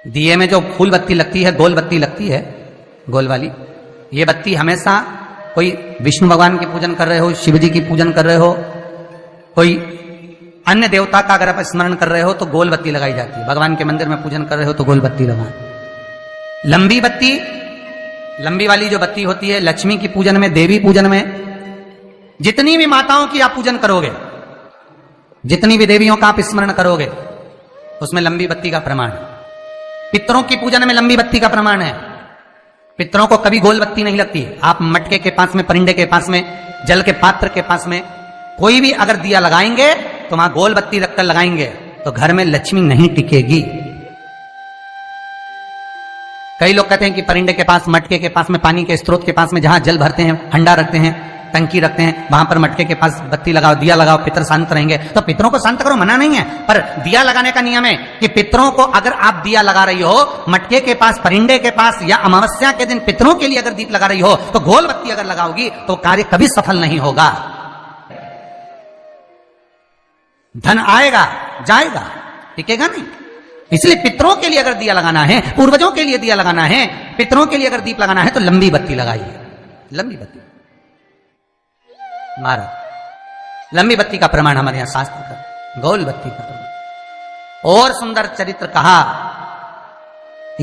दिए में जो फूल बत्ती लगती है, गोल बत्ती लगती है, गोल वाली, ये बत्ती हमेशा कोई विष्णु भगवान की पूजन कर रहे हो, शिव जी की पूजन कर रहे हो, कोई अन्य देवता का अगर आप स्मरण कर रहे हो तो गोल बत्ती लगाई जाती है। भगवान के मंदिर में पूजन कर रहे हो तो गोल बत्ती लगाएं। लंबी बत्ती, लंबी वाली जो बत्ती होती है, लक्ष्मी की पूजन में, देवी पूजन में, जितनी भी माताओं की आप पूजन करोगे, जितनी भी देवियों का आप स्मरण करोगे, उसमें लंबी बत्ती का प्रमाण है। पितरों की पूजन में लंबी बत्ती का प्रमाण है। पितरों को कभी गोल बत्ती नहीं लगती। आप मटके के पास में, परिंदे के पास में, जल के पात्र के पास में कोई भी अगर दिया लगाएंगे तो वहां गोल बत्ती रखकर लगाएंगे तो घर में लक्ष्मी नहीं टिकेगी। कई लोग कहते हैं कि परिंदे के पास, मटके के पास में, पानी के स्रोत के पास में जहां जल भरते हैं, हंडा रखते हैं, टंकी रखते हैं, वहां पर मटके के पास बत्ती लगाओ, दिया लगाओ, पितर शांत रहेंगे। तो पितरों को शांत करो, मना नहीं है, पर दिया लगाने का नियम है कि पितरों को अगर आप दिया लगा रही हो मटके के पास, परिंदे के पास, या अमावस्या के दिन पितरों के लिए अगर दीप लगा रही हो तो गोल बत्ती अगर लगाओगी तो कार्य कभी सफल नहीं होगा। धन आएगा जाएगा, टिकेगा नहीं। इसलिए पितरों के लिए अगर दिया लगाना है, पूर्वजों के लिए दिया लगाना है, पितरों के लिए अगर दीप लगाना है तो लंबी बत्ती लगाइए। लंबी बत्ती महाराज, लंबी बत्ती का प्रमाण हमारे यहां शास्त्र का, गोल बत्ती का प्रमाण। और सुंदर चरित्र कहा,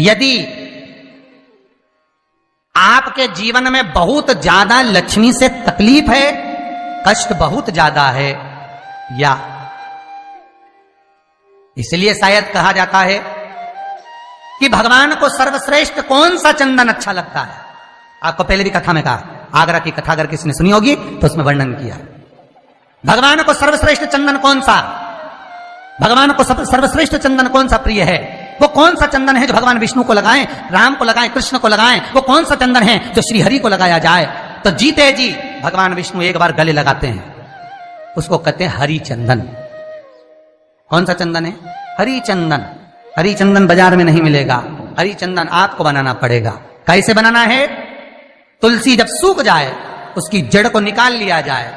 यदि आपके जीवन में बहुत ज्यादा लक्ष्मी से तकलीफ है, कष्ट बहुत ज्यादा है, या इसलिए शायद कहा जाता है कि भगवान को सर्वश्रेष्ठ कौन सा चंदन अच्छा लगता है। आपको पहले भी कथा में कहा, आगरा की कथा अगर किसी ने सुनी होगी तो उसमें वर्णन किया। भगवान को सर्वश्रेष्ठ चंदन कौन सा, भगवान को सर्वश्रेष्ठ चंदन कौन सा प्रिय है, वो कौन सा चंदन है जो भगवान विष्णु को लगाएं, राम को लगाएं, कृष्ण को लगाएं, वो कौन सा चंदन है जो श्री हरि को लगाया जाए। तो जीते जी भगवान विष्णु एक बार गले लगाते हैं, उसको कहते हैं हरि चंदन। कौन सा चंदन है? हरि चंदन। हरि चंदन बाजार में नहीं मिलेगा, हरि चंदन आपको बनाना पड़ेगा। कैसे बनाना है? तुलसी जब सूख जाए उसकी जड़ को निकाल लिया जाए,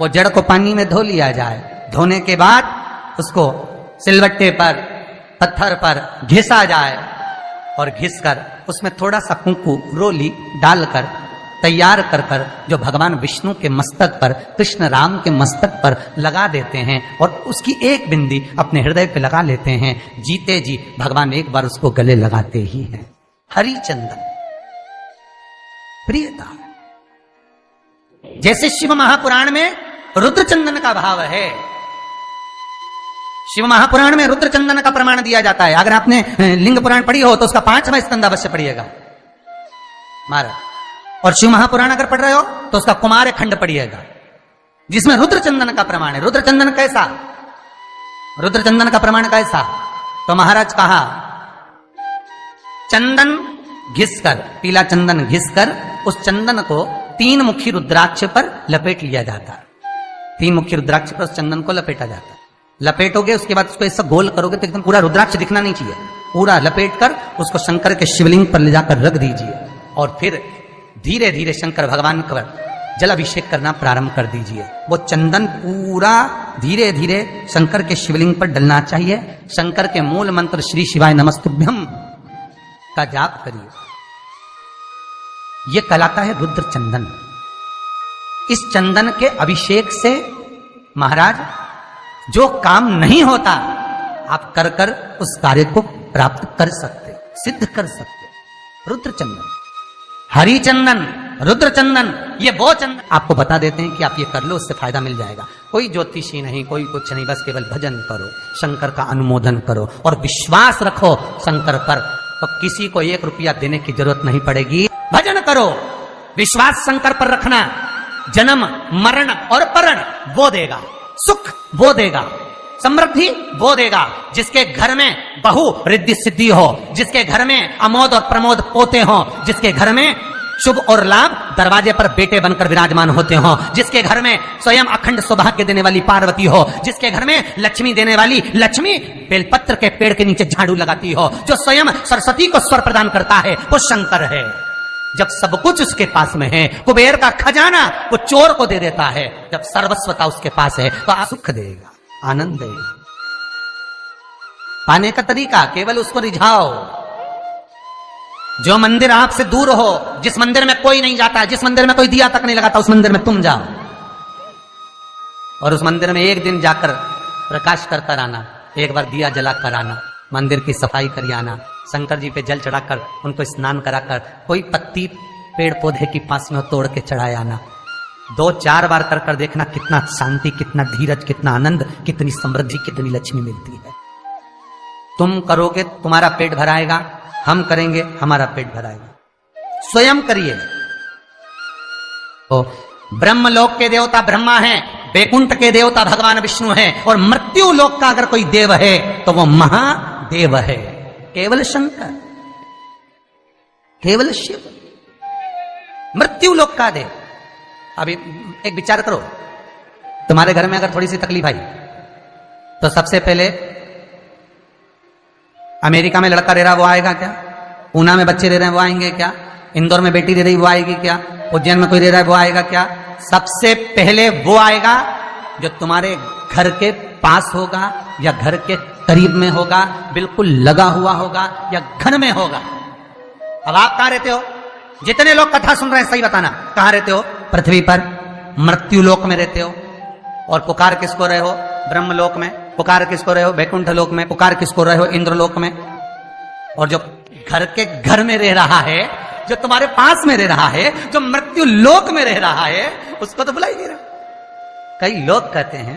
वो जड़ को पानी में धो लिया जाए, धोने के बाद उसको सिलवट्टे पर, पत्थर पर घिसा जाए, और घिसकर उसमें थोड़ा सा कुंकू, रोली डालकर तैयार कर कर जो भगवान विष्णु के मस्तक पर, कृष्ण राम के मस्तक पर लगा देते हैं, और उसकी एक बिंदी अपने हृदय पे लगा लेते हैं। जीते जी भगवान एक बार उसको गले लगाते ही हैं। हरि चंदन प्रियता। जैसे शिव महापुराण में रुद्र चंदन का भाव है, शिव महापुराण में रुद्र चंदन का प्रमाण दिया जाता है। अगर आपने लिंग पुराण पढ़ी हो तो उसका 5वां स्कंद अवश्य पढ़िएगा महाराज, और शिव महापुराण अगर पढ़ रहे हो तो उसका कुमार खंड पढ़िएगा, जिसमें रुद्र चंदन का प्रमाण है। रुद्र चंदन कैसा? रुद्र चंदन का प्रमाण कैसा? तो महाराज कहा, चंदन घिसकर, पीला चंदन घिसकर उस चंदन को 3 मुखी रुद्राक्ष पर लपेट लिया जाता है। 3 मुखी रुद्राक्ष पर उस चंदन को लपेटा जाता है। लपेटोगे उसके बाद उसको ऐसा गोल करोगे तो एकदम पूरा रुद्राक्ष दिखना नहीं चाहिए, पूरा लपेट कर उसको शंकर के शिवलिंग पर ले जाकर रख दीजिए, और फिर धीरे धीरे शंकर भगवान का जल अभिषेक करना प्रारंभ कर दीजिए। वो चंदन पूरा धीरे धीरे शंकर के शिवलिंग पर डलना चाहिए। शंकर के मूल मंत्र श्री शिवाय नमस्तुभ्यम का जाप करिए। यह कहलाता है रुद्र चंदन। इस चंदन के अभिषेक से महाराज जो काम नहीं होता आप कर कर उस कार्य को प्राप्त कर सकते, सिद्ध कर सकते। रुद्र चंदन, हरि चंदन, रुद्र चंदन, ये वो चंदन आपको बता देते हैं कि आप ये कर लो, उससे फायदा मिल जाएगा। कोई ज्योतिषी नहीं, कोई कुछ नहीं, बस केवल भजन करो, शंकर का अनुमोदन करो और विश्वास रखो शंकर पर, तो किसी को 1 रुपया देने की जरूरत नहीं पड़ेगी। भजन करो, विश्वास शंकर पर रखना, जन्म मरण और परण वो देगा, सुख वो देगा, समृद्धि वो देगा। जिसके घर में बहु रिद्धि सिद्धि हो, जिसके घर में अमोद और प्रमोद पोते हो, जिसके घर में शुभ और लाभ दरवाजे पर बेटे बनकर विराजमान होते हो, जिसके घर में स्वयं अखंड सौभाग्य देने वाली पार्वती हो, जिसके घर में लक्ष्मी देने वाली लक्ष्मी बेलपत्र के पेड़ के नीचे झाड़ू लगाती हो, जो स्वयं सरस्वती को स्वर प्रदान करता है वो शंकर है। जब सब कुछ उसके पास में है, कुबेर का खजाना वो चोर को दे देता है, जब सर्वस्वता उसके पास है तो सुख देगा, आनंद देगा। पाने का तरीका केवल उसको रिझाओ, जो मंदिर आपसे दूर हो, जिस मंदिर में कोई नहीं जाता, जिस मंदिर में कोई दिया तक नहीं लगाता, उस मंदिर में तुम जाओ और उस मंदिर में एक दिन जाकर प्रकाश कर कर आना, एक बार दिया जला कर आना, मंदिर की सफाई कर आना, शंकर जी पे जल चढ़ाकर उनको स्नान कराकर कोई पत्ती पेड़ पौधे की पास में तोड़ के चढ़ाए आना। 2-4 बार कर कर देखना कितना शांति, कितना धीरज, कितना आनंद, कितनी समृद्धि, कितनी लक्ष्मी मिलती है। तुम करोगे तुम्हारा पेट भराएगा, हम करेंगे हमारा पेट भराएगा। स्वयं करिए। तो ब्रह्मलोक के देवता ब्रह्मा हैं, वैकुंठ के देवता भगवान विष्णु हैं, और मृत्यु लोक का अगर कोई देव है तो वो महादेव है, केवल शंकर, केवल शिव, मृत्यु लोक का देव। अभी एक विचार करो, तुम्हारे घर में अगर थोड़ी सी तकलीफ आई तो सबसे पहले अमेरिका में लड़का रह रहा वो आएगा क्या? पूना में बच्चे रह रहे हैं वो आएंगे क्या? इंदौर में बेटी रह रही वो आएगी क्या? उज्जैन में कोई रह रहा है वो आएगा क्या? सबसे पहले वो आएगा जो तुम्हारे घर के पास होगा या घर के करीब में होगा, बिल्कुल लगा हुआ होगा या घर में होगा। अब आप कहां रहते हो? जितने लोग कथा सुन रहे हैं सही बताना, कहां रहते हो? पृथ्वी पर, मृत्यु लोक में रहते हो। और पुकार किसको रहे हो? ब्रह्मलोक में। पुकार किसको रहे हो? वैकुंठ लोक में। पुकार किसको रहे हो? इंद्रलोक में। और जो घर के घर में रह रहा है, जो तुम्हारे पास में रह रहा है, जो मृत्यु लोक में रह रहा है, उसको तो बुला ही नहीं रहा। कई लोग कहते हैं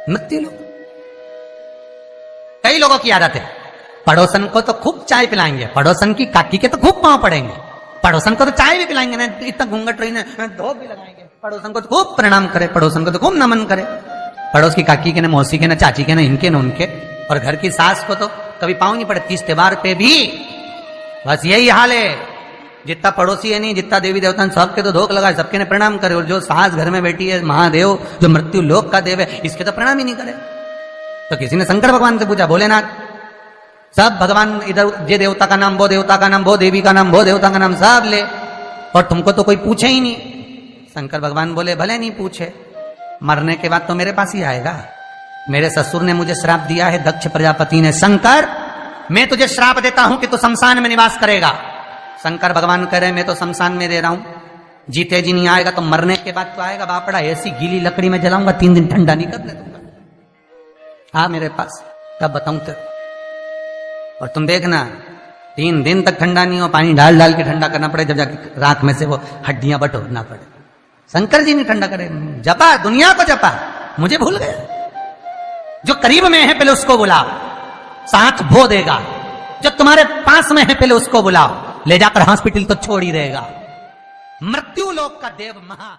मृत्यु लोक। कई लोगों की आदत है, पड़ोसन को तो खूब चाय पिलाएंगे, पड़ोसन की काकी के तो खूब पांव पड़ेंगे, पड़ोसन को तो चाय भी पिलाएंगे ना, इतना घूंघट रही ना, धोप भी लगाएंगे, पड़ोसन को तो खूब प्रणाम करे, पड़ोसन को तो खूब नमन करे, पड़ोस की काकी के ना, मौसी के ना, चाची के ना, इनके ना उनके। और घर की सास को तो कभी पांव नहीं पड़े। 30 त्योहार पे भी बस यही हाल है। जितना पड़ोसी है नहीं, जितना देवी देवता सबके तो धोख लगाए, सबके ने प्रणाम करे। और जो सास घर में बैठी है, महादेव जो मृत्यु लोक का देव है, इसके तो प्रणाम ही नहीं करे। तो किसी ने शंकर भगवान से पूछा, भोलेनाथ सब भगवान इधर, ये देवता का नाम, वो देवता का नाम, वो देवी का नाम, वो देवता का नाम सब ले, और तुमको तो कोई पूछे ही नहीं। शंकर भगवान बोले, भले नहीं पूछे, मरने के बाद तो मेरे पास ही आएगा। मेरे ससुर ने मुझे श्राप दिया है, दक्ष प्रजापति ने, शंकर मैं तुझे श्राप देता हूं कि तू शमशान में निवास करेगा। शंकर भगवान कह रहे मैं तो शमशान में रह रहा हूं, जीते जी नहीं आएगा तो मरने के बाद तो आएगा। बापड़ा ऐसी गीली लकड़ी में जलाऊंगा, 3 दिन ठंडा नहीं करने दूंगा। हाँ मेरे पास, कब बताऊं तेरे। और तुम देखना 3 दिन तक ठंडा नहीं हो, पानी डाल डाल के ठंडा करना पड़े, जब जाके राख में से वो हड्डियां बटोरना पड़े। शंकर जी नहीं ठंडा करे, जपा दुनिया को जपा, मुझे भूल गए। जो करीब में है पहले उसको बुलाओ, साथ वो देगा। जो तुम्हारे पास में है पहले उसको बुलाओ, ले जाकर हॉस्पिटल तो छोड़ ही देगा। मृत्यु लोक का देव महा